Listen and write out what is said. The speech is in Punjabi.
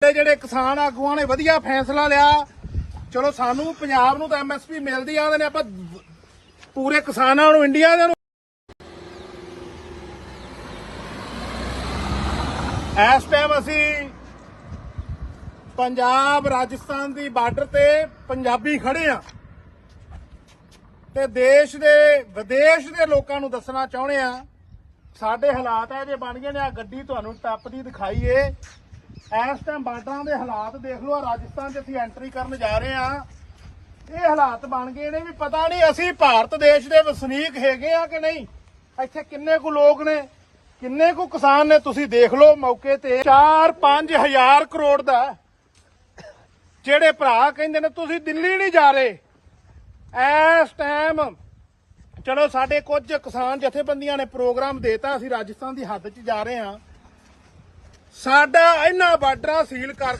ਜਿਹੜੇ ਕਿਸਾਨ ਆਗੂਆਂ ਨੇ ਵਧੀਆ ਫੈਸਲਾ ਲਿਆ। ਚਲੋ ਸਾਨੂੰ ਪੰਜਾਬ ਨੂੰ ਤਾਂ ਐਮਐਸਪੀ ਮਿਲਦੀ ਆਂਦੇ ਨੇ, ਆਪਾਂ ਪੂਰੇ ਕਿਸਾਨਾਂ ਨੂੰ ਇੰਡੀਆ ਦੇ ਇਸ ਟਾਈਮ ਅਸੀਂ ਪੰਜਾਬ ਰਾਜਸਥਾਨ ਦੀ ਬਾਰਡਰ ਤੇ ਪੰਜਾਬੀ ਖੜੇ ਆ ਤੇ ਦੇਸ਼ ਦੇ ਵਿਦੇਸ਼ ਦੇ ਲੋਕਾਂ ਨੂੰ ਦੱਸਣਾ ਚਾਹੁੰਦੇ ਆ ਸਾਡੇ ਹਾਲਾਤ ਇਹ ਜੇ ਬਣ ਗਏ ਨੇ। ਆ ਗੱਡੀ ਤੁਹਾਨੂੰ ਟੱਪਦੀ ਦਿਖਾਈਏ। ਇਸ ਟਾਈਮ ਬਾਰਡਰਾਂ ਦੇ ਹਾਲਾਤ ਦੇਖ ਲਓ। ਰਾਜਸਥਾਨ 'ਚ ਅਸੀਂ ਐਂਟਰੀ ਕਰਨ ਜਾ ਰਹੇ ਆ। ਇਹ ਹਾਲਾਤ ਬਣ ਗਏ ਨੇ ਵੀ ਪਤਾ ਨਹੀਂ ਅਸੀਂ ਭਾਰਤ ਦੇਸ਼ ਦੇ ਵਸਨੀਕ ਹੈਗੇ ਆ ਕਿ ਨਹੀਂ। ਇੱਥੇ ਕਿੰਨੇ ਕੁ ਲੋਕ ਨੇ, ਕਿੰਨੇ ਕੁ ਕਿਸਾਨ ਨੇ, ਤੁਸੀਂ ਦੇਖ ਲਓ। ਮੌਕੇ ਤੇ 4-5 ਹਜ਼ਾਰ ਕਰੋੜ ਦਾ ਜਿਹੜੇ ਭਰਾ ਕਹਿੰਦੇ ਨੇ ਤੁਸੀਂ ਦਿੱਲੀ ਨਹੀਂ ਜਾ ਰਹੇ ਇਸ ਟਾਈਮ। ਚਲੋ ਸਾਡੇ ਕੁਝ ਕਿਸਾਨ ਜਥੇਬੰਦੀਆਂ ਨੇ ਪ੍ਰੋਗਰਾਮ ਦੇਤਾ, ਅਸੀਂ ਰਾਜਸਥਾਨ ਦੀ ਹੱਦ 'ਚ ਜਾ ਰਹੇ ਹਾਂ। ਸਾਡਾ ਇਹਨਾਂ ਬਾਰਡਰਾਂ ਸੀਲ ਕਰ